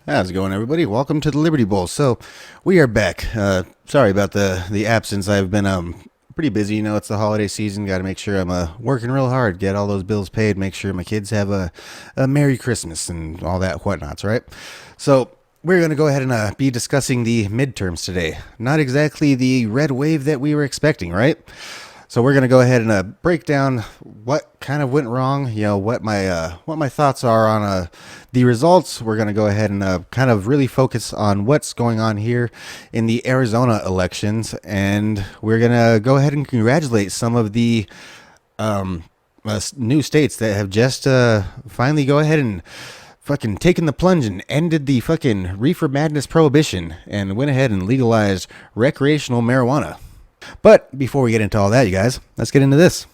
How's it going, everybody? Welcome to the Liberty Bowl. So, we are back. Sorry about the absence. I've been pretty busy. You know, it's the holiday season. Got to make sure I'm working real hard, get all those bills paid, make sure my kids have a Merry Christmas and all that whatnots, right? So, we're going to go ahead and be discussing the midterms today. Not exactly the red wave that we were expecting, right? So we're going to go ahead and break down what kind of went wrong, you know, what my thoughts are on the results. We're going to go ahead and kind of really focus on what's going on here in the Arizona elections, and we're going to go ahead and congratulate some of the new states that have just finally go ahead and fucking taken the plunge and ended the fucking reefer madness prohibition and went ahead and legalized recreational marijuana. But before we get into all that, you guys, let's get into this.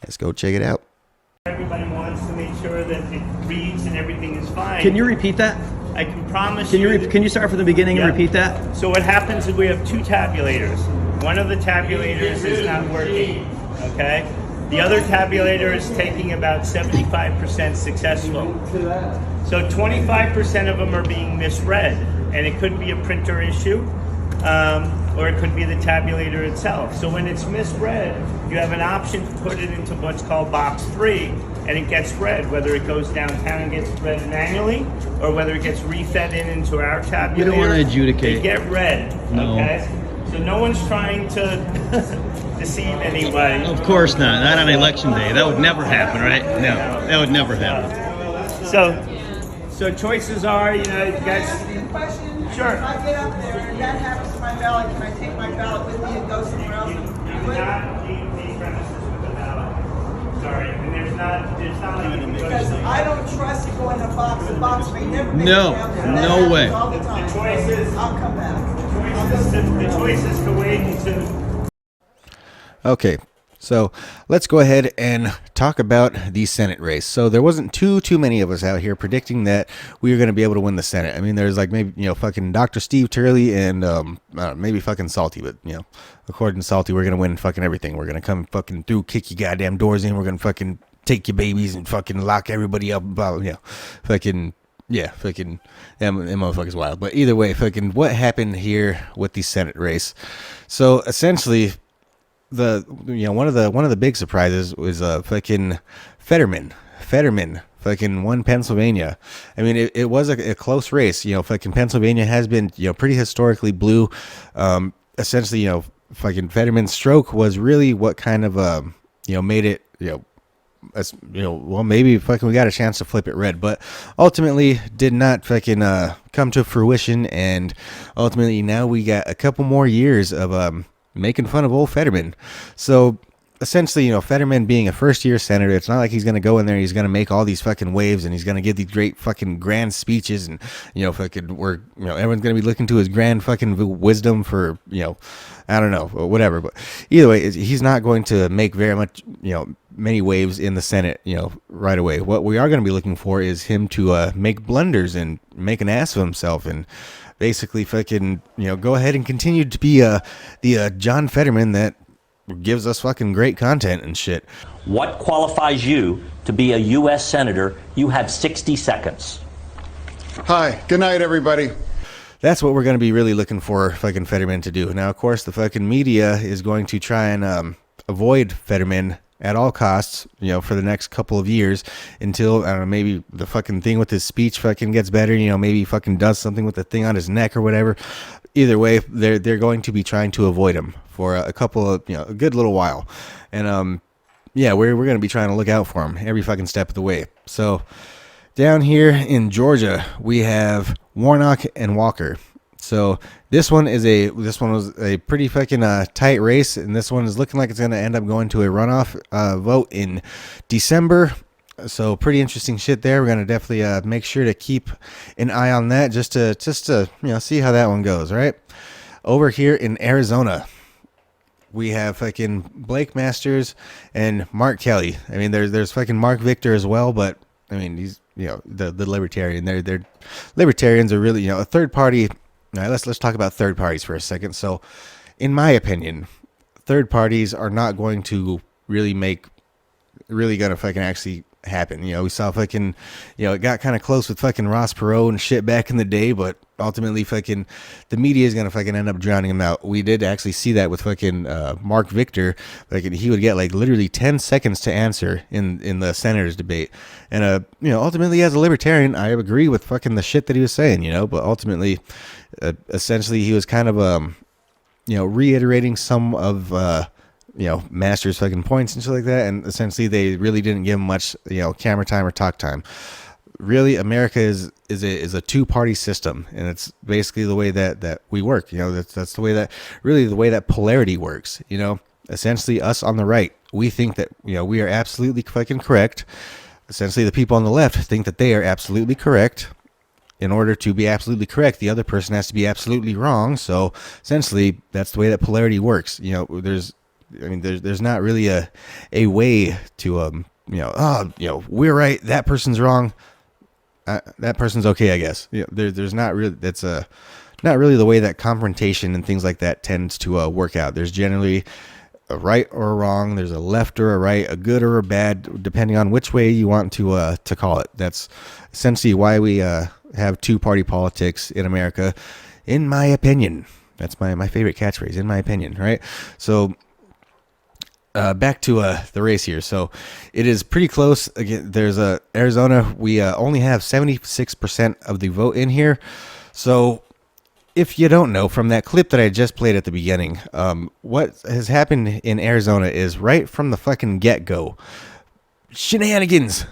Let's go check it out. Everybody wants to make sure that it reads and everything is fine. Can you repeat that? I can promise Can you start from the beginning and repeat that? So what happens is we have two tabulators. One of the tabulators is not working, okay? The other tabulator is taking about 75% successful. So 25% of them are being misread, and it could be a printer issue, or it could be the tabulator itself. So when it's misread, you have an option to put it into what's called box 3, and it gets read, whether it goes downtown and gets read manually, or whether it gets refed into our tabulator. You don't want to adjudicate. They get read, okay? So no one's trying to deceive anybody. Of course not. Not on election day. That would never happen, right? No, that would never happen. So choices are, you know, you guys. Question. Sure. If I get up there and that happens to my ballot, can I take my ballot with me and go somewhere else? You cannot leave the premises with a ballot. Sorry, and there's not like you can go Because to I don't trust to go in a box. The box may never make No, it down there. no That way. happens all the time. The choice is- I'll come back. the choice is to wait until. Okay, so let's go ahead and talk about the Senate race. So there wasn't too many of us out here predicting that we were going to be able to win the Senate. I mean, there's like maybe, you know, fucking Dr. Steve Turley and maybe fucking Salty, but, you know, according to Salty, we're going to win fucking everything. We're going to come fucking through, kick your goddamn doors in. We're going to fucking take your babies and fucking lock everybody up. You know, fucking... Yeah, fucking that motherfucker's wild. But either way, fucking what happened here with the Senate race? So essentially, one of the big surprises was fucking Fetterman fucking won Pennsylvania. I mean, it was a close race. You know, fucking Pennsylvania has been, you know, pretty historically blue. Essentially, you know, fucking Fetterman's stroke was really what kind of you know, made it, you know, as you know, well, maybe fucking we got a chance to flip it red, but ultimately did not fucking come to fruition. And ultimately now we got a couple more years of making fun of old Fetterman. So essentially, you know, Fetterman being a first-year senator, it's not like he's going to go in there, he's going to make all these fucking waves, and he's going to give these great fucking grand speeches, and, you know, fucking, you know, everyone's going to be looking to his grand fucking wisdom for, you know, I don't know, whatever. But either way, he's not going to make very much, you know, many waves in the Senate, you know, right away. What we are going to be looking for is him to make blunders and make an ass of himself, and basically fucking, you know, go ahead and continue to be the John Fetterman that gives us fucking great content and shit. What qualifies you to be a U.S. Senator? You have 60 seconds. Hi, good night, everybody. That's what we're going to be really looking for fucking Fetterman to do. Now, of course, the fucking media is going to try and avoid Fetterman at all costs, you know, for the next couple of years until, I don't know, maybe the fucking thing with his speech fucking gets better, you know, maybe he fucking does something with the thing on his neck or whatever. Either way, they're going to be trying to avoid him for a couple of, you know, a good little while. And, yeah, we're going to be trying to look out for him every fucking step of the way. So down here in Georgia, we have Warnock and Walker. So this one was a pretty fucking tight race, and this one is looking like it's going to end up going to a runoff vote in December. So pretty interesting shit there. We're going to definitely make sure to keep an eye on that just to you know, see how that one goes, right? Over here in Arizona, we have fucking Blake Masters and Mark Kelly. I mean, there's fucking Mark Victor as well, but I mean, the libertarian. They're libertarians are really, a third party. All right, let's talk about third parties for a second. So, in my opinion, third parties are not going to really gonna fucking actually happen. We saw fucking, it got kind of close with fucking Ross Perot and shit back in the day, but ultimately fucking the media is gonna fucking end up drowning him out. We did actually see that with fucking Mark Victor. Like, he would get like literally 10 seconds to answer in the senator's debate, and ultimately as a libertarian, I agree with fucking the shit that he was saying, but ultimately, essentially he was kind of reiterating some of Master's fucking points and shit like that, and essentially they really didn't give him much camera time or talk time. Really, America is a two-party system, and it's basically the way that we work. That's the way that polarity works. Essentially us on the right, we think that we are absolutely fucking correct. Essentially the people on the left think that they are absolutely correct. In order to be absolutely correct, the other person has to be absolutely wrong. So essentially that's the way that polarity works. There's not really a way to we're right, that person's wrong, that person's okay, I guess. There's not really, that's not really the way that confrontation and things like that tends to work out. There's generally a right or a wrong. There's a left or a right, a good or a bad, depending on which way you want to call it. That's essentially why we have two-party politics in America, in my opinion. That's my favorite catchphrase, in my opinion, right? So back to the race here. So it is pretty close. Again, there's Arizona. We only have 76% of the vote in here. So if you don't know from that clip that I just played at the beginning, what has happened in Arizona is right from the fucking get-go, shenanigans,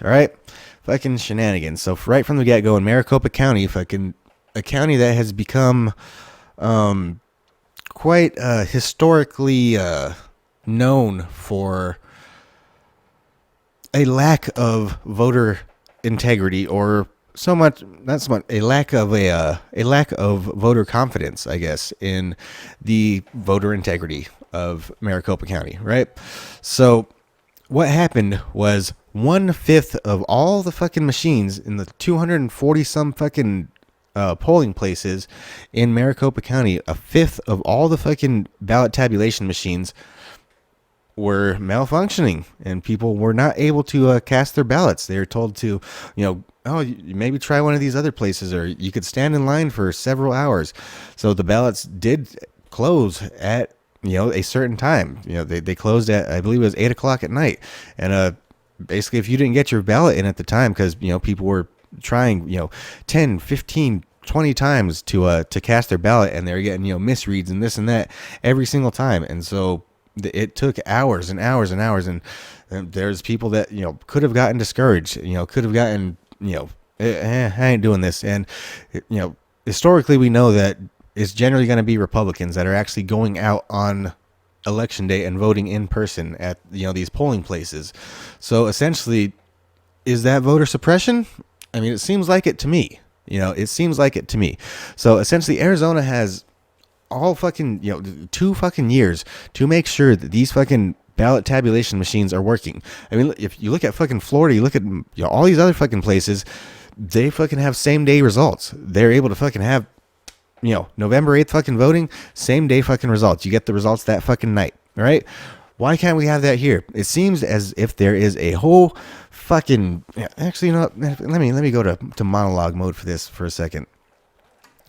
all right? Fucking shenanigans. So right from the get-go in Maricopa County, fucking a county that has become quite historically known for a lack of voter integrity, or a lack of voter confidence, I guess, in the voter integrity of Maricopa County, right? So what happened was 1/5 of all the fucking machines in the 240 some fucking polling places in Maricopa County, 1/5 of all the fucking ballot tabulation machines were malfunctioning, and people were not able to cast their ballots. They were told to, maybe try one of these other places, or you could stand in line for several hours. So the ballots did close at a certain time. They closed at, I believe it was 8:00 at night, and basically if you didn't get your ballot in at the time, because people were trying 10, 15, 20 times to cast their ballot, and they were getting misreads and this and that every single time, and so it took hours and hours and hours, and there's people that could have gotten discouraged, could have gotten I ain't doing this. And historically we know that it's generally going to be Republicans that are actually going out on election day and voting in person at these polling places. So essentially, is that voter suppression? I mean, it seems like it to me. It seems like it to me. So essentially, Arizona has all fucking 2 fucking years to make sure that these fucking ballot tabulation machines are working. I mean, if you look at fucking Florida, you look at all these other fucking places, they fucking have same day results. They're able to fucking have November 8th fucking voting, same day fucking results. You get the results that fucking night, all right? Why can't we have that here? It seems as if there is a whole fucking, actually, let me go to monologue mode for this for a second.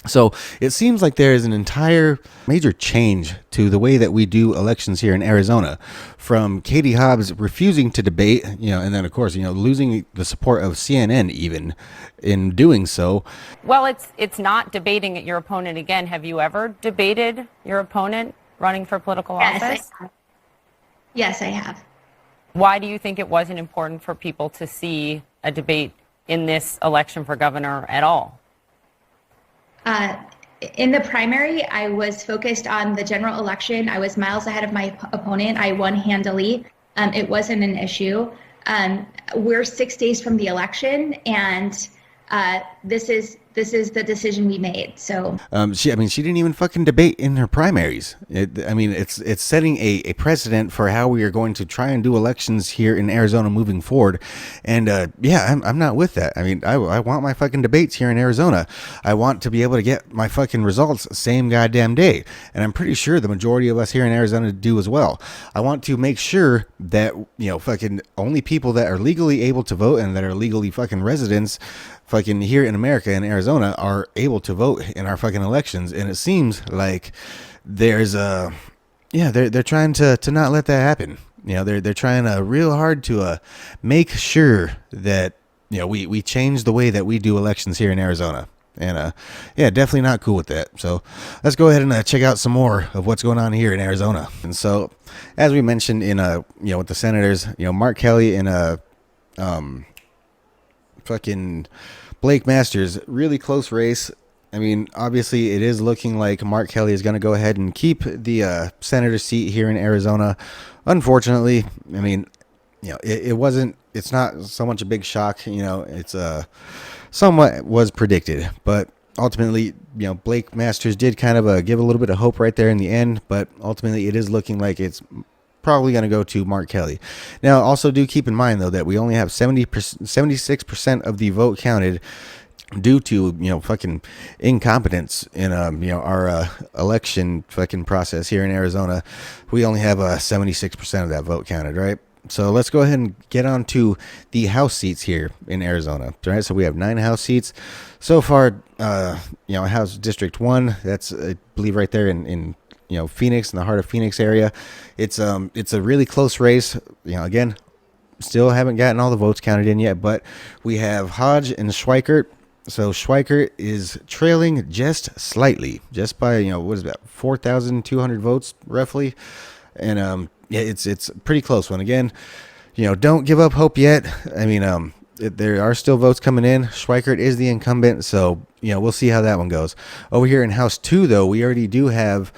So it seems like there is an entire major change to the way that we do elections here in Arizona, from Katie Hobbs refusing to debate, and then of course, losing the support of CNN even in doing so. Well, it's not debating your opponent again. Have you ever debated your opponent running for political office? Yes, I have. Why do you think it wasn't important for people to see a debate in this election for governor at all? In the primary, I was focused on the general election. I was miles ahead of my opponent. I won handily. It wasn't an issue. We're 6 days from the election, and this is this is the decision we made. So she didn't even fucking debate in her primaries. It's setting a precedent for how we are going to try and do elections here in Arizona moving forward. And I'm not with that. I mean, I want my fucking debates here in Arizona. I want to be able to get my fucking results same goddamn day. And I'm pretty sure the majority of us here in Arizona do as well. I want to make sure that, fucking only people that are legally able to vote and that are legally fucking residents fucking here in America and Arizona are able to vote in our fucking elections. And it seems like there's they're trying to not let that happen. They're trying real hard to make sure that we change the way that we do elections here in Arizona. And definitely not cool with that. So let's go ahead and check out some more of what's going on here in Arizona. And so, as we mentioned in with the senators, Mark Kelly and fucking Blake Masters, really close race. I mean, obviously it is looking like Mark Kelly is going to go ahead and keep the senator seat here in Arizona. Unfortunately, I mean, it's not so much a big shock. It's somewhat was predicted, but ultimately, Blake Masters did kind of give a little bit of hope right there in the end, but ultimately it is looking like it's probably going to go to Mark Kelly. Now, also do keep in mind, though, that we only have 76% of the vote counted due to, fucking incompetence in, our election fucking process here in Arizona. We only have 76% of that vote counted, right? So let's go ahead and get on to the House seats here in Arizona, right? So we have 9 House seats so far. House District 1, that's, I believe, right there in Phoenix, in the heart of Phoenix area. It's a really close race. Again, still haven't gotten all the votes counted in yet, but we have Hodge and Schweikert. So Schweikert is trailing just slightly, just by, what is that, 4,200 votes roughly. And it's a pretty close one. Again, don't give up hope yet. I mean, there are still votes coming in. Schweikert is the incumbent, so we'll see how that one goes. Over here in House 2, though, we already do have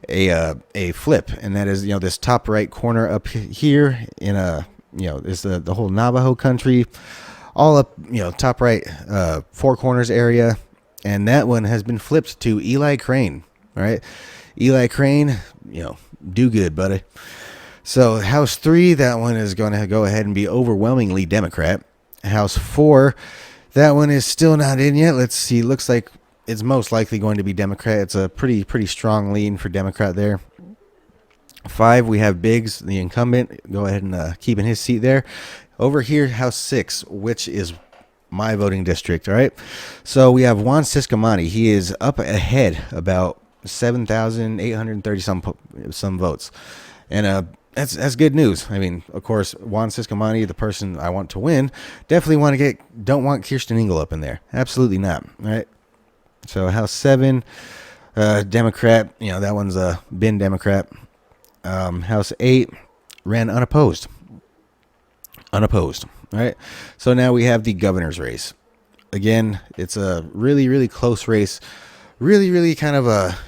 a flip, and that is this top right corner up here in is the whole Navajo country, all up top right 4 corners area, and that one has been flipped to Eli Crane. All right, Eli Crane, do good, buddy. So House 3, that one is going to go ahead and be overwhelmingly Democrat. House 4, that one is still not in yet. Let's see. Looks like it's most likely going to be Democrat. It's a pretty strong lean for Democrat there. 5, we have Biggs, the incumbent, go ahead and keeping his seat there. Over here, House 6, which is my voting district. All right. So we have Juan Ciscomani. He is up ahead about 7,830 some votes, and that's good news. I mean, of course, Juan Ciscomani, the person I want to win, definitely don't want Kirsten Engel up in there. Absolutely not. All right. So House 7, Democrat, that one's been Democrat. House 8 ran unopposed. All right. So now we have the governor's race. Again, it's a really close race. Really kind of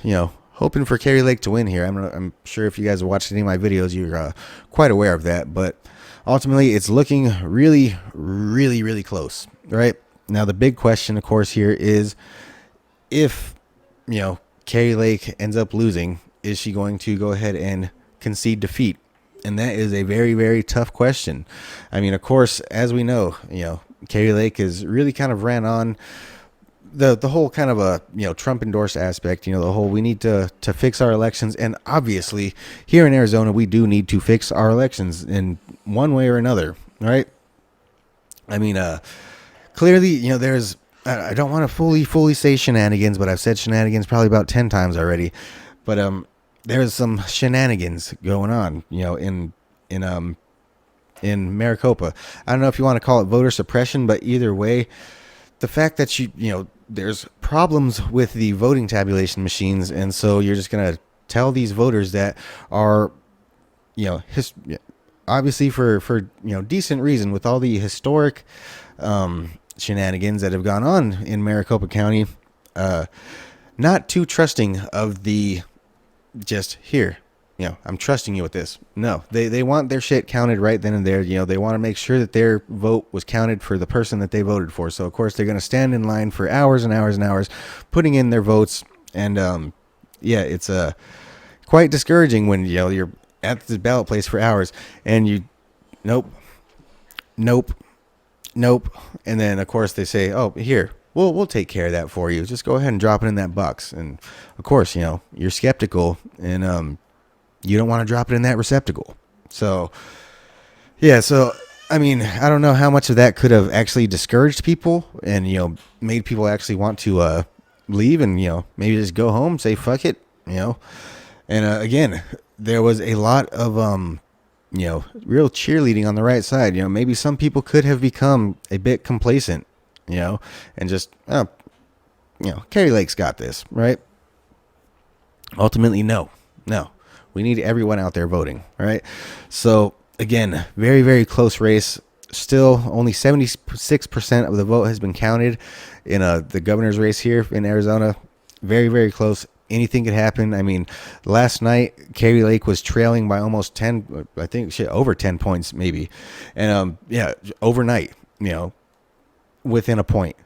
hoping for Kari Lake to win here. I'm sure if you guys have watched any of my videos, you're quite aware of that. But ultimately, it's looking really close. Right now, the big question, of course, here is if Kari Lake ends up losing, is she going to go ahead and concede defeat? And that is a very tough question. I mean, of course, as we know, Kari Lake has really kind of ran on the whole kind of a Trump endorsed aspect, the whole we need to fix our elections. And obviously here in Arizona, we do need to fix our elections in one way or another, right? I mean, clearly, there's, I don't want to fully say shenanigans, but I've said shenanigans probably about 10 times already. But there's some shenanigans going on, in Maricopa. I don't know if you want to call it voter suppression, but either way, the fact that there's problems with the voting tabulation machines, and so you're just going to tell these voters that are, obviously for decent reason, with all the historic shenanigans that have gone on in Maricopa County, not too trusting of the just here, I'm trusting you with this. No, they want their shit counted right then and there. They want to make sure that their vote was counted for the person that they voted for. So of course they're going to stand in line for hours and hours and hours, putting in their votes. And it's quite discouraging when you're at the ballot place for hours and you, nope, and then of course they say, oh, here, we'll take care of that for you. Just go ahead and drop it in that box. And of course, you're skeptical and you don't want to drop it in that receptacle. So, yeah, I mean, I don't know how much of that could have actually discouraged people and, made people actually want to leave and, maybe just go home, say fuck it, And again, there was a lot of, real cheerleading on the right side. Maybe some people could have become a bit complacent, and just, Carrie Lake's got this, right? Ultimately, no. We need everyone out there voting, right? So, again, very, very close race. Still, only 76% of the vote has been counted in the governor's race here in Arizona. Very, very close. Anything could happen. I mean, last night, Carrie Lake was trailing by almost 10, I think, over 10 points maybe. And, overnight, within a point,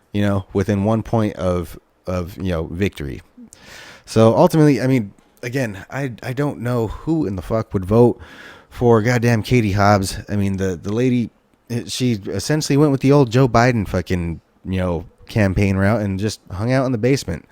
within 1 point of victory. So, ultimately, I mean, again, I don't know who in the fuck would vote for goddamn Katie Hobbs. I mean, the lady, she essentially went with the old Joe Biden fucking, campaign route and just hung out in the basement.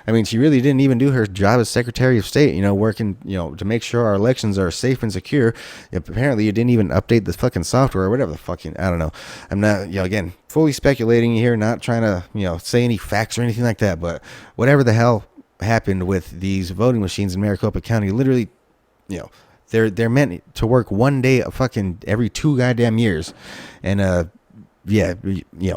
I mean, she really didn't even do her job as Secretary of State, working, to make sure our elections are safe and secure. Apparently you didn't even update the fucking software or whatever the fucking, I don't know. I'm not, again, fully speculating here, not trying to, say any facts or anything like that, but whatever the hell happened with these voting machines in Maricopa County, literally, they're meant to work one day a fucking every 2 goddamn years. And,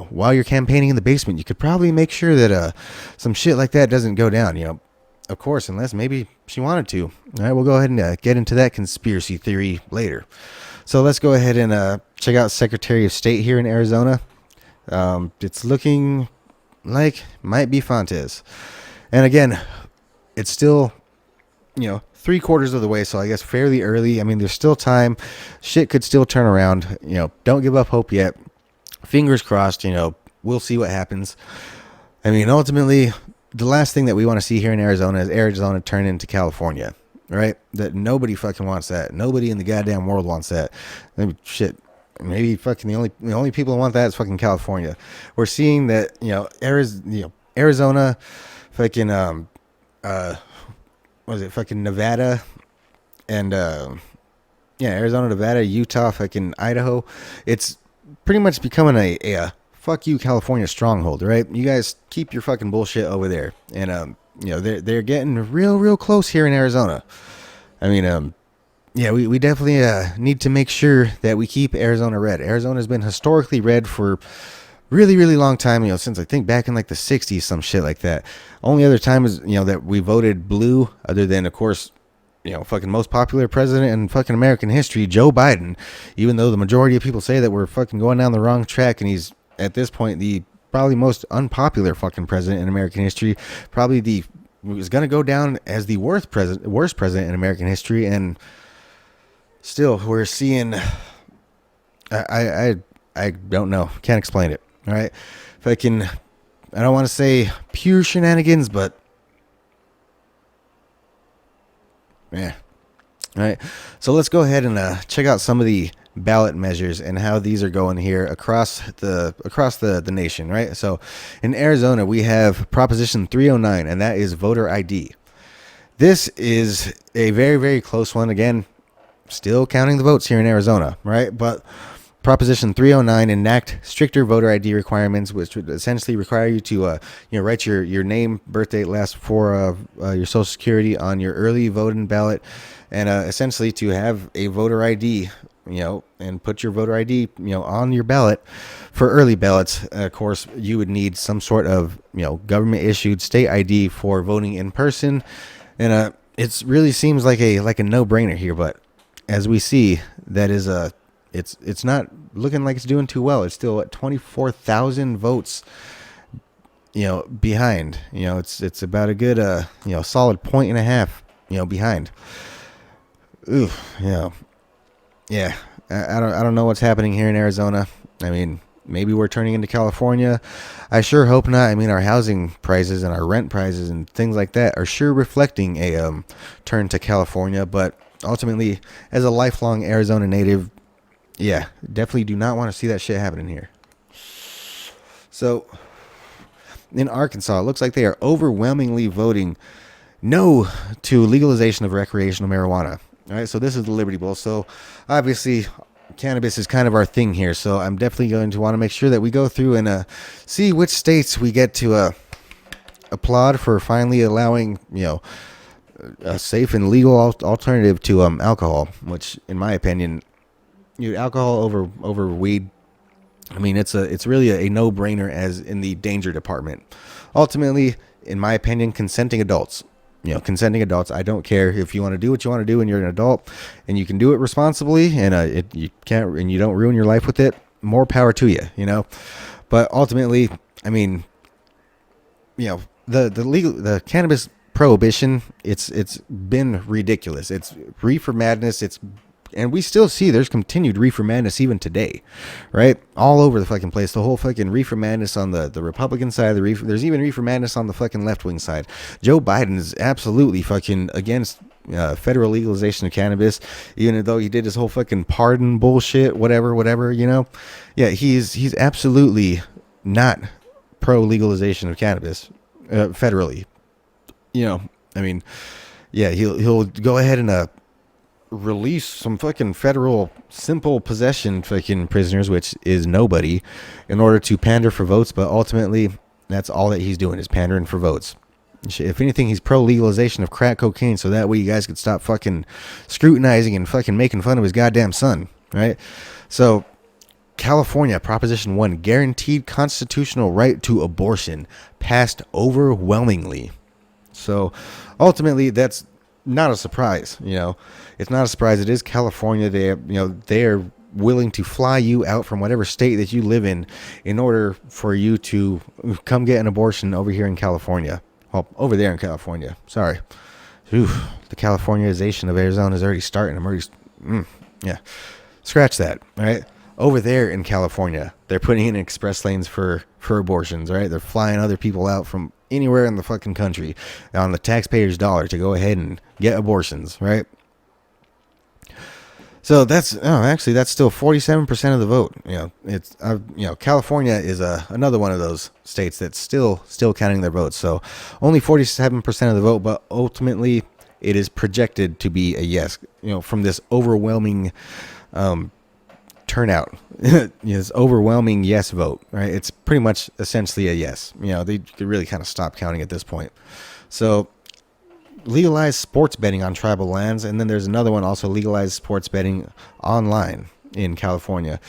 while you're campaigning in the basement, you could probably make sure that some shit like that doesn't go down, of course, unless maybe she wanted to. All right, we'll go ahead and get into that conspiracy theory later. So let's go ahead and check out Secretary of State here in Arizona. It's looking like might be Fontes. And again, it's still, 3/4 of the way, so I guess fairly early. I mean, there's still time. Shit could still turn around. Don't give up hope yet. Fingers crossed, we'll see what happens. I mean, ultimately, the last thing that we want to see here in Arizona is Arizona turn into California, right? That nobody fucking wants that. Nobody in the goddamn world wants that. I mean, shit. Maybe fucking the only people who want that is fucking California. We're seeing that, Arizona, fucking, was it fucking Nevada and, Arizona, Nevada, Utah, fucking Idaho. It's pretty much becoming a fuck you California stronghold, right? You guys keep your fucking bullshit over there. And, they're getting real close here in Arizona. I mean, we definitely need to make sure that we keep Arizona red. Arizona's been historically red for really long time, since I think back in like the 60s, some shit like that. Only other time is, that we voted blue, other than, of course, fucking most popular president in fucking American history, Joe Biden, even though the majority of people say that we're fucking going down the wrong track, and he's at this point the probably most unpopular fucking president in American history, probably was going to go down as the worst president in American history. And still we're seeing, I don't know, can't explain it. All right, fucking, I don't want to say pure shenanigans, but yeah. All right. So let's go ahead and check out some of the ballot measures and how these are going here across the nation, right? So in Arizona, we have Proposition 309, and that is voter ID. This is a very close one. Again, still counting the votes here in Arizona, right? But Proposition 309 enact stricter voter ID requirements, which would essentially require you to, write your name, birth date, last four of your social security on your early voting ballot, and essentially to have a voter ID, and put your voter ID, on your ballot. For early ballots, of course, you would need some sort of, government issued state ID for voting in person, and it really seems like a no brainer here. But as we see, that is it's not looking like it's doing too well. It's still at 24,000 votes, behind. It's about a good solid point and a half, behind. Ooh, yeah. I don't know what's happening here in Arizona. I mean, maybe we're turning into California. I sure hope not. I mean, our housing prices and our rent prices and things like that are sure reflecting a turn to California. But ultimately, as a lifelong Arizona native, yeah, definitely do not want to see that shit happening here. So, in Arkansas, it looks like they are overwhelmingly voting no to legalization of recreational marijuana. All right, so this is the Liberty Bowl. So, obviously, cannabis is kind of our thing here. So, I'm definitely going to want to make sure that we go through and see which states we get to applaud for finally allowing, a safe and legal alternative to alcohol, which, in my opinion, alcohol over weed. I mean, it's really a no-brainer as in the danger department. Ultimately, in my opinion, consenting adults. Consenting adults. I don't care if you want to do what you want to do and you're an adult and you can do it responsibly and you can't and you don't ruin your life with it. More power to you. But ultimately, I mean, the cannabis prohibition. It's been ridiculous. It's reefer madness. And we still see there's continued reefer madness even today, right? All over the fucking place. The whole fucking reefer madness on the Republican side of the reefer. There's even reefer madness on the fucking left-wing side. Joe Biden is absolutely fucking against federal legalization of cannabis, even though he did his whole fucking pardon bullshit, whatever, Yeah, he's absolutely not pro-legalization of cannabis federally. I mean, yeah, he'll go ahead and release some fucking federal simple possession fucking prisoners, which is nobody, in order to pander for votes. But ultimately, that's all that he's doing is pandering for votes. If anything, he's pro legalization of crack cocaine, so that way you guys could stop fucking scrutinizing and fucking making fun of his goddamn son, right? So, California, Proposition 1, guaranteed constitutional right to abortion, passed overwhelmingly. So, ultimately, that's not a surprise. It's not a surprise. It is California. They're willing to fly you out from whatever state that you live in order for you to come get an abortion over here in California. Well, over there in California. Sorry. The Californiization of Arizona is already starting. I'm already, scratch that. Right over there in California, they're putting in express lanes for abortions. Right, they're flying other people out from anywhere in the fucking country on the taxpayer's dollar to go ahead and get abortions, right? So that's still 47% of the vote. It's California is another one of those states that's still counting their votes. So only 47% of the vote, but ultimately it is projected to be a yes. From this overwhelming turnout, this overwhelming yes vote, right? It's pretty much essentially a yes. They could really kind of stop counting at this point. So legalize sports betting on tribal lands, and then there's another one also, legalize sports betting online in California.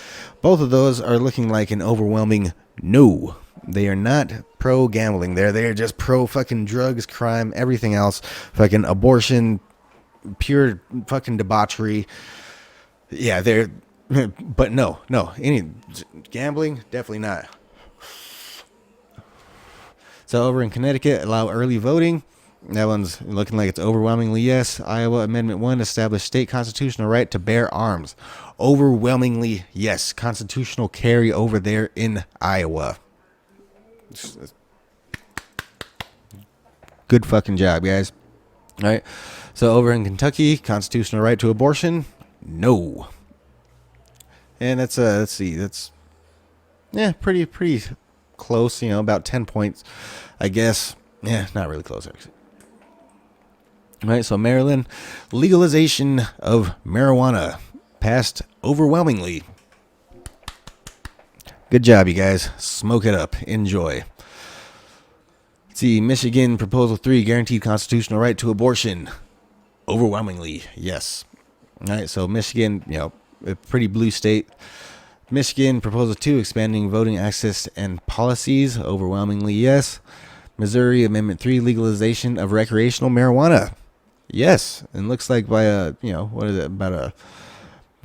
Both of those are looking like an overwhelming no. They are not pro gambling there. They are just pro fucking drugs, crime, everything else, fucking abortion, pure fucking debauchery. Yeah, they're but no, any gambling, definitely not. So over in Connecticut, allow early voting. That one's looking like it's overwhelmingly yes. Iowa Amendment 1, establish state constitutional right to bear arms. Overwhelmingly yes. Constitutional carry over there in Iowa. Good fucking job, guys. All right. So over in Kentucky, constitutional right to abortion. No. And that's let's see, that's pretty close, about 10 points, I guess. Yeah, not really close actually. All right, so Maryland, legalization of marijuana passed overwhelmingly. Good job, you guys. Smoke it up. Enjoy. Let's see, Michigan, Proposal 3, guaranteed constitutional right to abortion. Overwhelmingly, yes. All right, so Michigan, a pretty blue state. Michigan, Proposal 2, expanding voting access and policies. Overwhelmingly, yes. Missouri, Amendment 3, legalization of recreational marijuana. Yes, and looks like by about a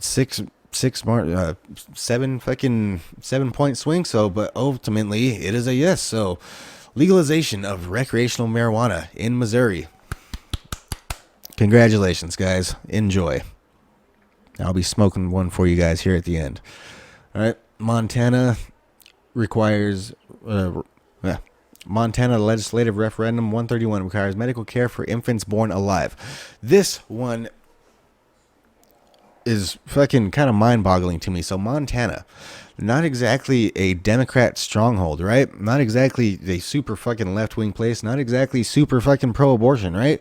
7-point swing. So, but ultimately it is a yes. So, legalization of recreational marijuana in Missouri. Congratulations, guys. Enjoy. I'll be smoking one for you guys here at the end. All right. Montana requires... Montana Legislative Referendum 131 requires medical care for infants born alive. This one is fucking kind of mind-boggling to me. So Montana, not exactly a Democrat stronghold, right? Not exactly a super fucking left-wing place. Not exactly super fucking pro-abortion, right?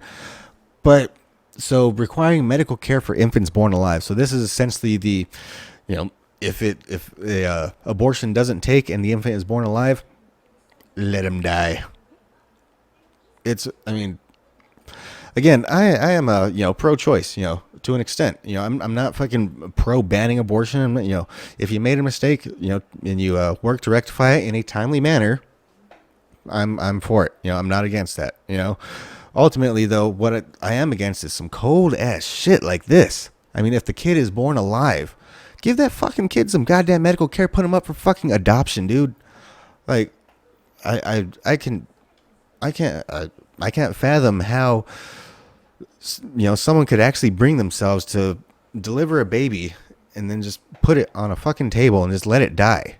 But so requiring medical care for infants born alive. So this is essentially the, if abortion doesn't take and the infant is born alive, let him die. Again, I am a pro-choice, to an extent. I'm not fucking pro banning abortion. If you made a mistake, and you work to rectify it in a timely manner, I'm for it. I'm not against that. Ultimately, though, what I am against is some cold ass shit like this. If the kid is born alive, give that fucking kid some goddamn medical care. Put him up for fucking adoption, dude. Like, I can't fathom how someone could actually bring themselves to deliver a baby and then just put it on a fucking table and just let it die.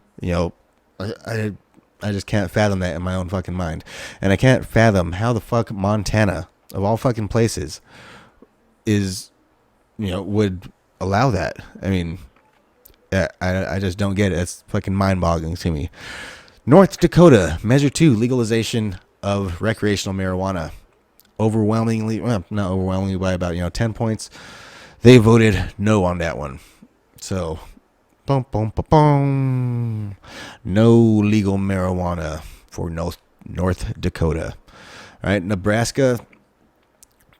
I just can't fathom that in my own fucking mind. And I can't fathom how the fuck Montana, of all fucking places, would allow that. I just don't get it. It's fucking mind-boggling to me. North Dakota, Measure 2, legalization of recreational marijuana. Overwhelmingly, well, not overwhelmingly by about, 10 points. They voted no on that one. So, boom, boom, boom, boom. No legal marijuana for North Dakota. All right, Nebraska,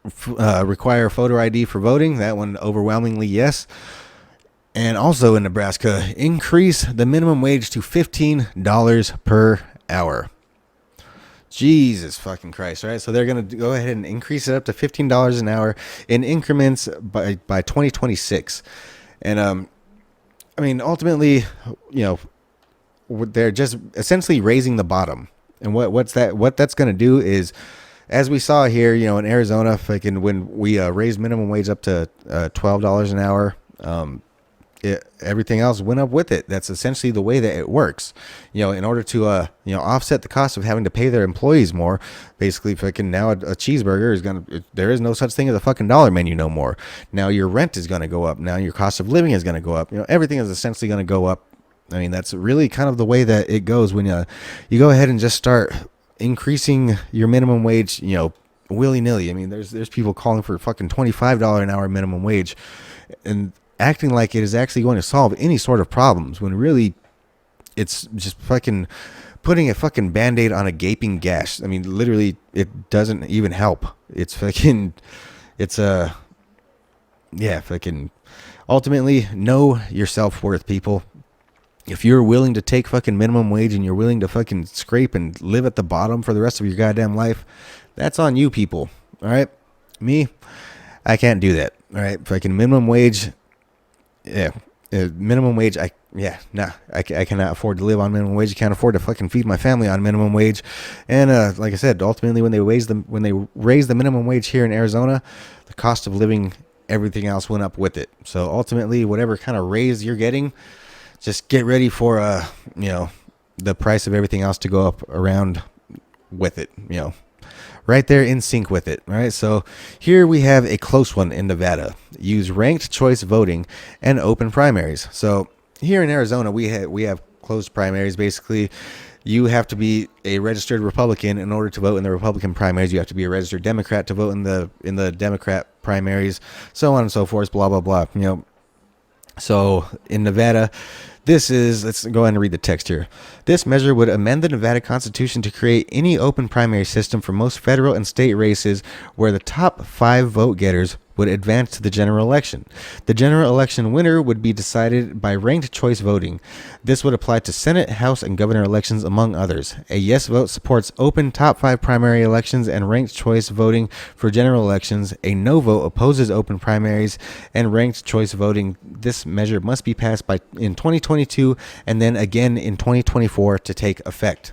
require photo ID for voting. That one overwhelmingly yes. And also in Nebraska, increase the minimum wage to $15 per hour. Jesus fucking Christ, right? So they're going to go ahead and increase it up to $15 an hour in increments by 2026. And, ultimately, they're just essentially raising the bottom. And what that's going to do is, as we saw here, in Arizona, fucking when we raised minimum wage up to $12 an hour, everything else went up with it. That's essentially the way that it works. In order to offset the cost of having to pay their employees more, basically fucking now a cheeseburger is there is no such thing as a fucking dollar menu no more. Now your rent is gonna go up. Now your cost of living is gonna go up. Everything is essentially gonna go up. That's really kind of the way that it goes when you go ahead and just start increasing your minimum wage, willy-nilly. There's people calling for fucking $25 an hour minimum wage and acting like it is actually going to solve any sort of problems, when really it's just fucking putting a fucking Band-Aid on a gaping gash. Literally, it doesn't even help. It's fucking, fucking, ultimately, know your self-worth, people. If you're willing to take fucking minimum wage and you're willing to fucking scrape and live at the bottom for the rest of your goddamn life, that's on you, people. All right? Me, I can't do that. All right? Fucking minimum wage. Yeah, minimum wage. I cannot afford to live on minimum wage. I can't afford to fucking feed my family on minimum wage. And like I said, ultimately, when they raised the minimum wage here in Arizona, the cost of living, everything else went up with it. So ultimately, whatever kind of raise you're getting, just get ready for the price of everything else to go up around with it. Right there in sync with it. All right. So here we have a close one in Nevada. Use ranked choice voting and open primaries. So here in Arizona, we have closed primaries. Basically, you have to be a registered Republican in order to vote in the Republican primaries. You have to be a registered Democrat to vote in the Democrat primaries, so on and so forth, blah, blah, blah. So in Nevada, let's go ahead and read the text here. This measure would amend the Nevada Constitution to create any open primary system for most federal and state races where the top 5 vote getters would advance to the general election. The general election winner would be decided by ranked choice voting. This would apply to Senate, House, and governor elections, among others. A yes vote supports open top 5 primary elections and ranked choice voting for general elections. A no vote opposes open primaries and ranked choice voting. This measure must be passed in 2022 and then again in 2024 to take effect.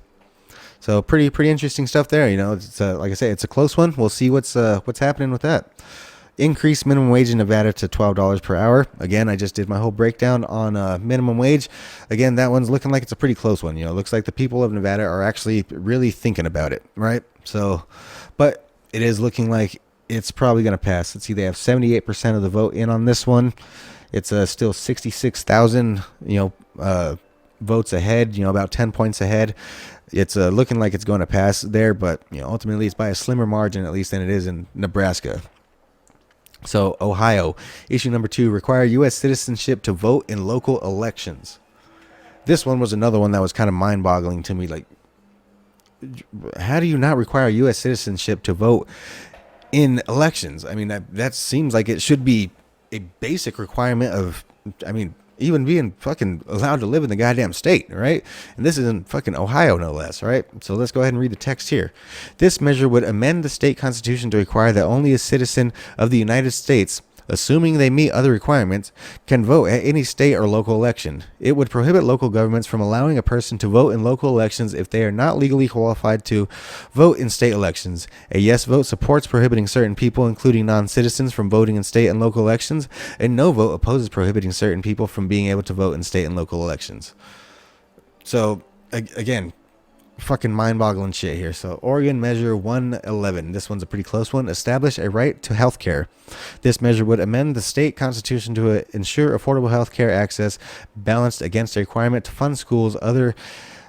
So pretty interesting stuff there. It's like I say, it's a close one. We'll see what's happening with that. increase minimum wage in Nevada to $12 per hour. Again, I just did my whole breakdown on minimum wage. Again, that one's looking like it's a pretty close one. You know, it looks like the people of Nevada are actually really thinking about it, right? So, but it is looking like it's probably going to pass. Let's see, they have 78% of the vote in on this one. It's still 66,000, votes ahead, about 10 points ahead. It's looking like it's going to pass there, but ultimately it's by a slimmer margin, at least, than it is in Nebraska. So Ohio, issue number 2, require U.S. citizenship to vote in local elections. This one was another one that was kind of mind-boggling to me. Like, how do you not require U.S. citizenship to vote in elections? I mean, that seems like it should be a basic requirement of, even being fucking allowed to live in the goddamn state, right? And this is in fucking Ohio, no less, right? So let's go ahead and read the text here. This measure would amend the state constitution to require that only a citizen of the United States, assuming they meet other requirements, can vote at any state or local election. It would prohibit local governments from allowing a person to vote in local elections if they are not legally qualified to vote in state elections. A yes vote supports prohibiting certain people, including non-citizens, from voting in state and local elections. A no vote opposes prohibiting certain people from being able to vote in state and local elections. So, again, fucking mind-boggling shit here. So Oregon Measure 111, this one's a pretty close one. Establish a right to health care. This measure would amend the state constitution to ensure affordable health care access balanced against a requirement to fund schools, other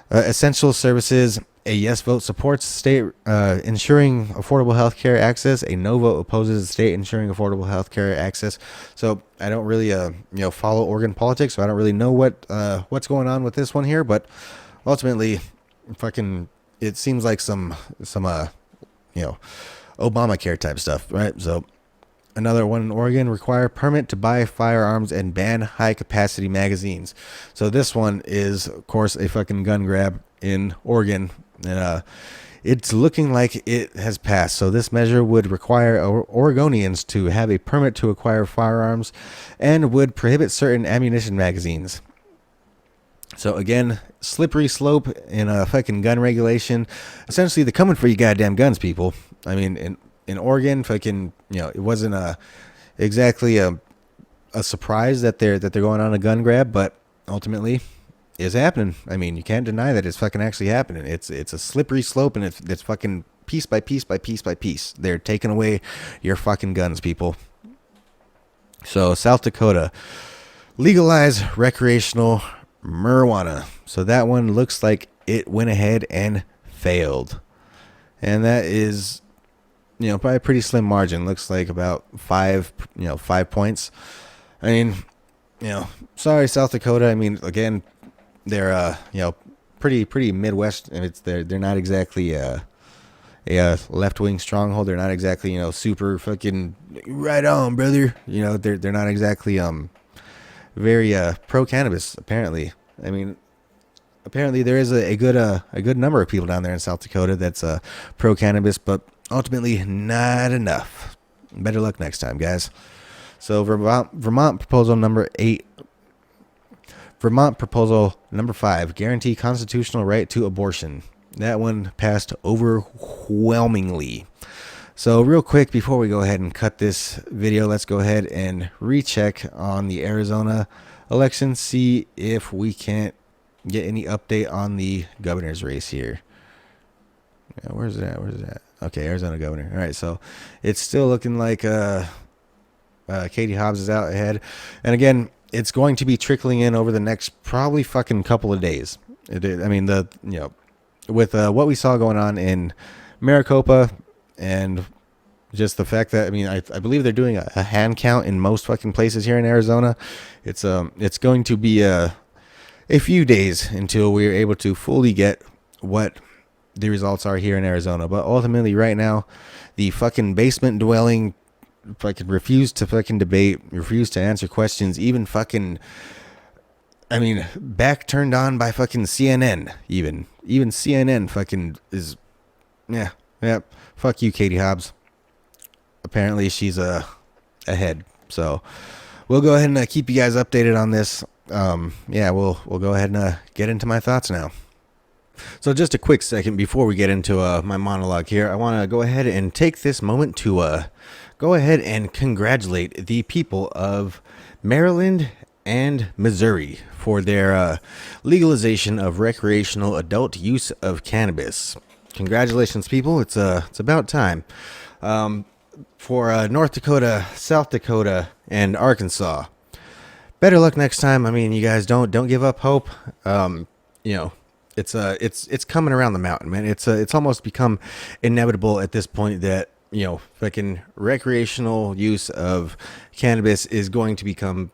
essential services. A yes vote supports state ensuring affordable health care access. A no vote opposes the state ensuring affordable health care access. So I don't really follow Oregon politics, so I don't really know what's going on with this one here, but ultimately fucking it seems like some Obamacare type stuff, right? So another one in Oregon, require permit to buy firearms and ban high capacity magazines. So this one is of course a fucking gun grab in Oregon, and it's looking like it has passed. So this measure would require Oregonians to have a permit to acquire firearms and would prohibit certain ammunition magazines. So again, slippery slope in a fucking gun regulation. Essentially, they're coming for you goddamn guns, people. I mean, in Oregon, fucking, it wasn't exactly a surprise that they're going on a gun grab, but ultimately, it's happening. I mean, you can't deny that it's fucking actually happening. It's a slippery slope, and it's fucking piece by piece by piece by piece. They're taking away your fucking guns, people. So South Dakota, legalize recreational marijuana. So that one looks like it went ahead and failed, and that is probably a pretty slim margin. Looks like about 5 points. I mean, sorry South Dakota. I mean, again, they're pretty Midwest, and they're not exactly a left-wing stronghold. They're not exactly super fucking right on, brother. They're not exactly very pro cannabis, apparently. I mean, apparently there is a good number of people down there in South Dakota that's pro cannabis, but ultimately not enough. Better luck next time, guys. So Vermont proposal number 8. Vermont proposal number 5, guarantee constitutional right to abortion. That one passed overwhelmingly. So real quick, before we go ahead and cut this video, let's go ahead and recheck on the Arizona election, see if we can't get any update on the governor's race here. Yeah, where's it at? Okay, Arizona governor. All right, so it's still looking like Katie Hobbs is out ahead. And again, it's going to be trickling in over the next probably fucking couple of days. With what we saw going on in Maricopa, and just the fact that I believe they're doing a hand count in most fucking places here in Arizona. It's going to be a few days until we're able to fully get what the results are here in Arizona. But ultimately, right now, the fucking basement dwelling fucking refused to fucking debate, refused to answer questions, even fucking, back turned on by fucking CNN. Even CNN fucking is, yeah. Fuck you, Katie Hobbs. Apparently she's ahead. So we'll go ahead and keep you guys updated on this. We'll go ahead and get into my thoughts now. So just a quick second before we get into my monologue here, I want to go ahead and take this moment to go ahead and congratulate the people of Maryland and Missouri for their legalization of recreational adult use of cannabis. Congratulations, people. It's about time. For North Dakota, South Dakota, and Arkansas. Better luck next time. I mean, you guys don't give up hope. It's coming around the mountain, man. It's almost become inevitable at this point that fucking recreational use of cannabis is going to become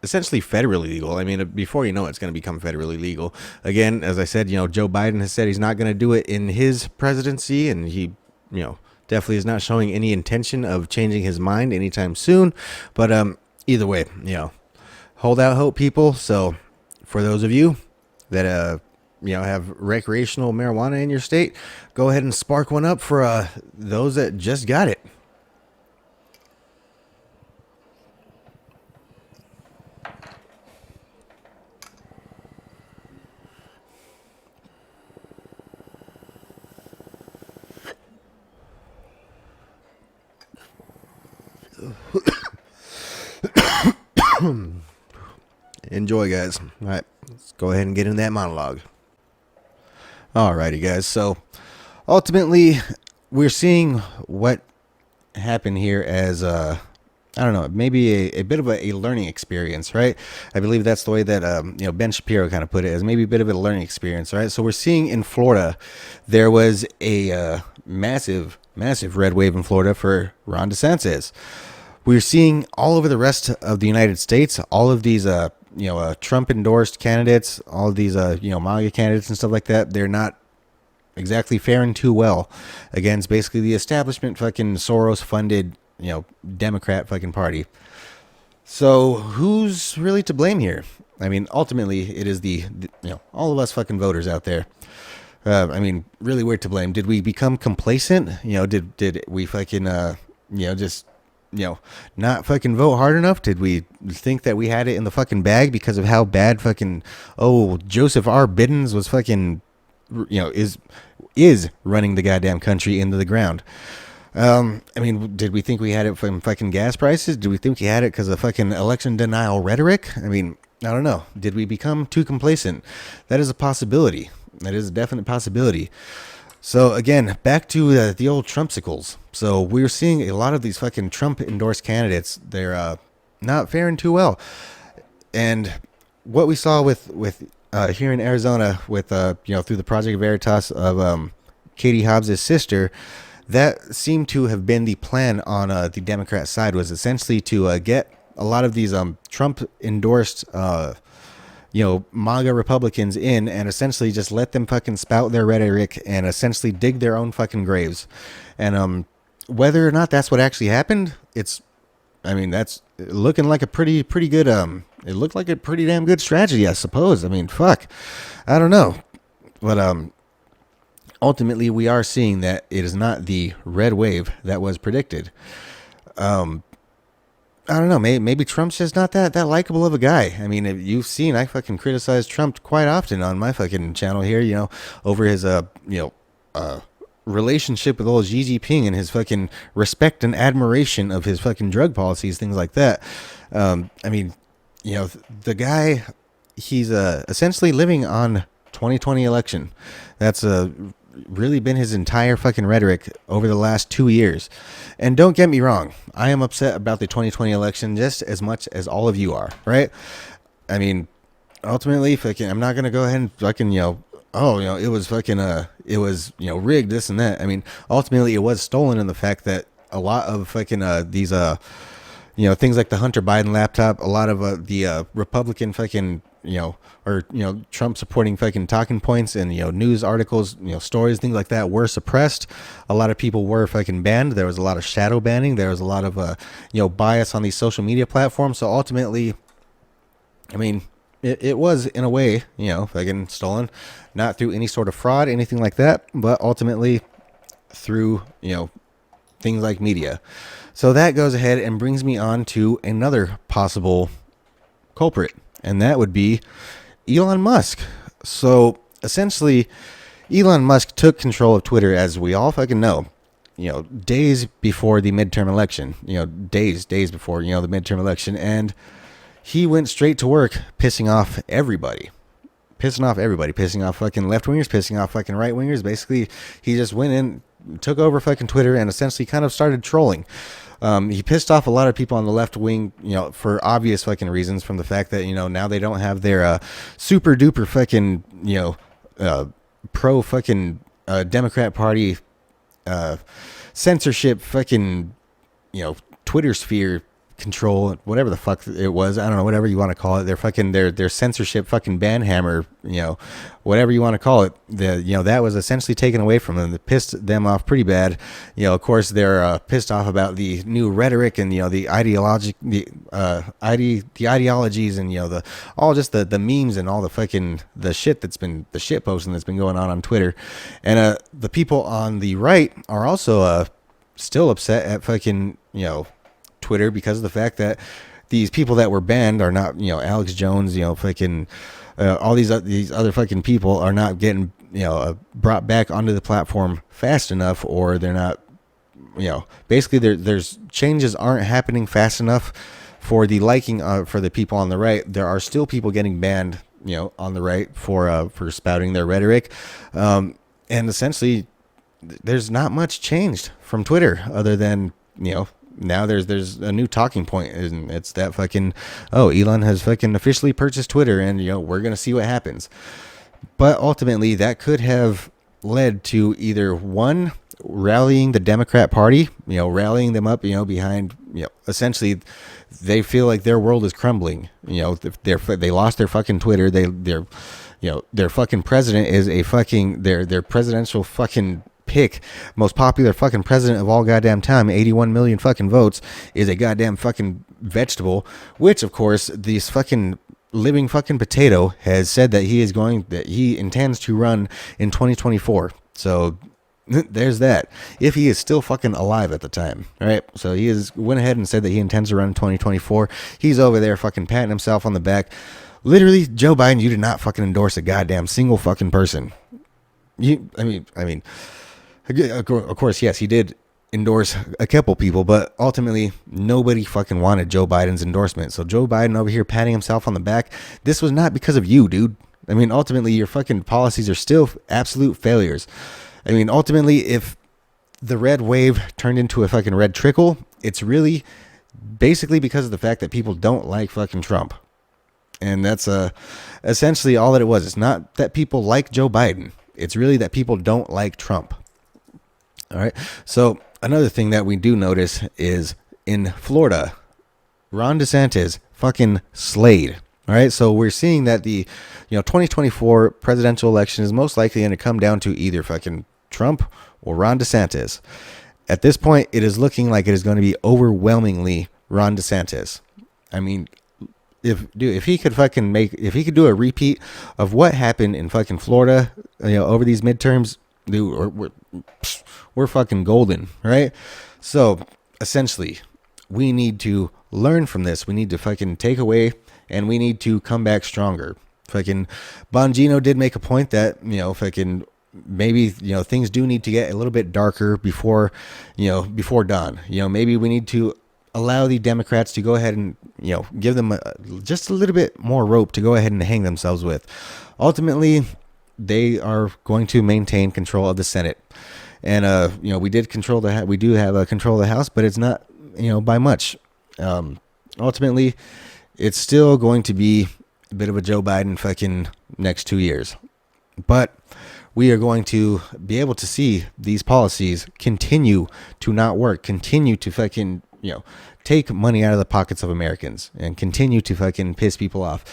essentially federally legal. I mean, before you know it, it's going to become federally legal. Again, as I said, Joe Biden has said he's not going to do it in his presidency, and he definitely is not showing any intention of changing his mind anytime soon. But either way, hold out hope, people. So for those of you that have recreational marijuana in your state, go ahead and spark one up for those that just got it. Enjoy, guys. All right, let's go ahead and get in that monologue. Alrighty, guys. So ultimately, we're seeing what happened here as I don't know, maybe a bit of a learning experience, right? I believe that's the way that Ben Shapiro kind of put it, as maybe a bit of a learning experience, right? So we're seeing in Florida, there was a massive red wave in Florida for Ron DeSantis. We're seeing all over the rest of the United States, all of these Trump endorsed candidates, all of these MAGA candidates and stuff like that. They're not exactly faring too well against basically the establishment fucking Soros funded Democrat fucking party. So who's really to blame here? I mean, ultimately it is the all of us fucking voters out there. I mean, really, we're to blame. Did we become complacent? Did we fucking just not fucking vote hard enough? Did we think that we had it in the fucking bag because of how bad fucking Joseph R. Biddens was fucking is running the goddamn country into the ground? I mean, did we think we had it from fucking gas prices? Did we think we had it because of fucking election denial rhetoric? I mean, I don't know. Did we become too complacent? That is a possibility. That is a definite possibility. So again, back to the old Trumpsicles. So we're seeing a lot of these fucking Trump endorsed candidates. They're not faring too well. And what we saw with here in Arizona with through the Project Veritas of Katie Hobbs' sister, that seemed to have been the plan on the Democrat side, was essentially to get a lot of these Trump endorsed MAGA Republicans in and essentially just let them fucking spout their rhetoric and essentially dig their own fucking graves. And whether or not that's what actually happened, that's looking like a pretty good it looked like a pretty damn good strategy, I suppose. I mean, fuck, I don't know, but ultimately we are seeing that it is not the red wave that was predicted. I don't know. Maybe Trump's just not that likable of a guy. I mean, you've seen, I fucking criticize Trump quite often on my fucking channel here, over his, relationship with old Xi Jinping and his fucking respect and admiration of his fucking drug policies, things like that. I mean, the guy, he's essentially living on 2020 election. That's really been his entire fucking rhetoric over the last 2 years. And don't get me wrong, I am upset about the 2020 election just as much as all of you are, right? I mean, ultimately, fucking, I'm not gonna go ahead and fucking it was fucking it was rigged, this and that. I mean, ultimately it was stolen in the fact that a lot of fucking these things like the Hunter Biden laptop, a lot of the Republican fucking Trump supporting fucking talking points and news articles, stories, things like that were suppressed. A lot of people were fucking banned. There was a lot of shadow banning. There was a lot of bias on these social media platforms. So ultimately, I mean, it was in a way fucking stolen, not through any sort of fraud, anything like that, but ultimately through things like media. So that goes ahead and brings me on to another possible culprit, and that would be Elon Musk. So essentially, Elon Musk took control of Twitter, as we all fucking know. days before the midterm election, days before, the midterm election. And he went straight to work pissing off everybody. Pissing off fucking left wingers, pissing off fucking right wingers. Basically, he just went in, took over fucking Twitter, and essentially kind of started trolling. He pissed off a lot of people on the left wing, for obvious fucking reasons, from the fact that, now they don't have their super duper fucking, pro fucking Democrat Party censorship fucking, Twitter sphere control, whatever the fuck it was. I don't know, whatever you want to call it. Their fucking their censorship fucking banhammer, whatever you want to call it. That was essentially taken away from them. That pissed them off pretty bad. Of course they're pissed off about the new rhetoric and the ideologies and the memes and all the fucking the shit posting that's been going on Twitter. And the people on the right are also still upset at fucking Twitter because of the fact that these people that were banned are not, Alex Jones, fucking all these other fucking people are not getting, brought back onto the platform fast enough, or they're not, basically there's changes aren't happening fast enough for the liking for the people on the right. There are still people getting banned, on the right for spouting their rhetoric, and essentially there's not much changed from Twitter other than, now there's a new talking point, and it's that fucking, Elon has fucking officially purchased Twitter, and we're gonna see what happens. But ultimately that could have led to either one, rallying the Democrat Party, rallying them up, behind, essentially they feel like their world is crumbling. They lost their fucking Twitter. Their fucking president is a fucking their presidential fucking pick, most popular fucking president of all goddamn time, 81 million fucking votes, is a goddamn fucking vegetable, which of course this fucking living fucking potato has said that he intends to run in 2024. So there's that, if he is still fucking alive at the time. All right, so he went ahead and said that he intends to run in 2024. He's over there fucking patting himself on the back. Literally, Joe Biden, you did not fucking endorse a goddamn single fucking person. I mean, of course, yes, he did endorse a couple people, but ultimately nobody fucking wanted Joe Biden's endorsement. So Joe Biden over here patting himself on the back, this was not because of you, dude. I mean, ultimately your fucking policies are still absolute failures. I mean, ultimately, if the red wave turned into a fucking red trickle, it's really basically because of the fact that people don't like fucking Trump. And that's essentially all that it was. It's not that people like Joe Biden. It's really that people don't like Trump. All right. So another thing that we do notice is in Florida, Ron DeSantis fucking slayed. All right. So we're seeing that the 2024 presidential election is most likely going to come down to either fucking Trump or Ron DeSantis. At this point, it is looking like it is going to be overwhelmingly Ron DeSantis. I mean, if he could do a repeat of what happened in fucking Florida, over these midterms, dude, we're fucking golden, right? So essentially, we need to learn from this. We need to fucking take away, and we need to come back stronger. Fucking Bongino did make a point that fucking maybe things do need to get a little bit darker before dawn. Maybe we need to allow the Democrats to go ahead and give them just a little bit more rope to go ahead and hang themselves with. Ultimately, they are going to maintain control of the Senate, and we do have control of the House, but it's not by much. Ultimately, it's still going to be a bit of a Joe Biden fucking next 2 years, but we are going to be able to see these policies continue to not work, continue to fucking take money out of the pockets of Americans, and continue to fucking piss people off.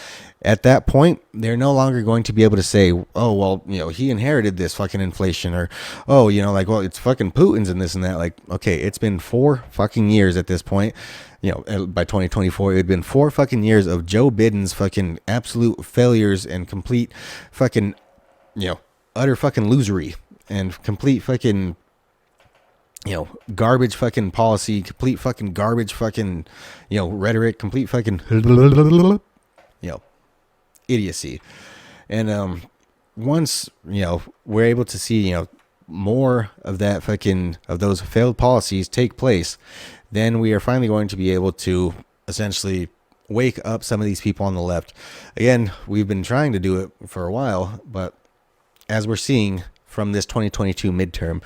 At that point, they're no longer going to be able to say, oh, well, he inherited this fucking inflation, or, oh, well, it's fucking Putin's and this and that. Like, okay, it's been 4 fucking years at this point. By 2024, it had been 4 fucking years of Joe Biden's fucking absolute failures and complete fucking, utter fucking losery and complete fucking, garbage fucking policy, complete fucking garbage fucking, rhetoric, complete fucking, idiocy. And once we're able to see more of that of those failed policies take place, then we are finally going to be able to essentially wake up some of these people on the left. Again, we've been trying to do it for a while, but as we're seeing from this 2022 midterm,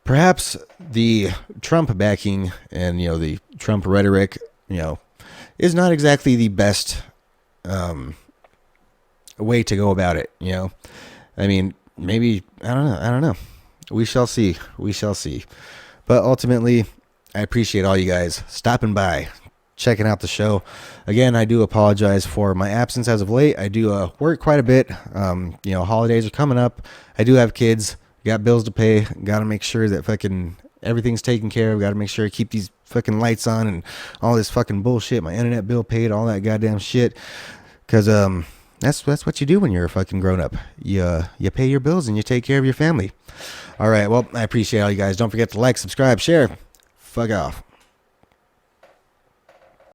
perhaps the Trump backing and, the Trump rhetoric, is not exactly the best way to go about it. I mean, maybe, I don't know. We shall see. But ultimately, I appreciate all you guys stopping by, checking out the show. Again, I do apologize for my absence as of late. I do work quite a bit. Holidays are coming up. I do have kids, got bills to pay, got to make sure that fucking everything's taken care of. Got to make sure I keep these fucking lights on and all this fucking bullshit, my internet bill paid, all that goddamn shit. Cause that's what you do when you're a fucking grown up. You pay your bills and you take care of your family. All right, well, I appreciate all you guys. Don't forget to like, subscribe, share. Fuck off.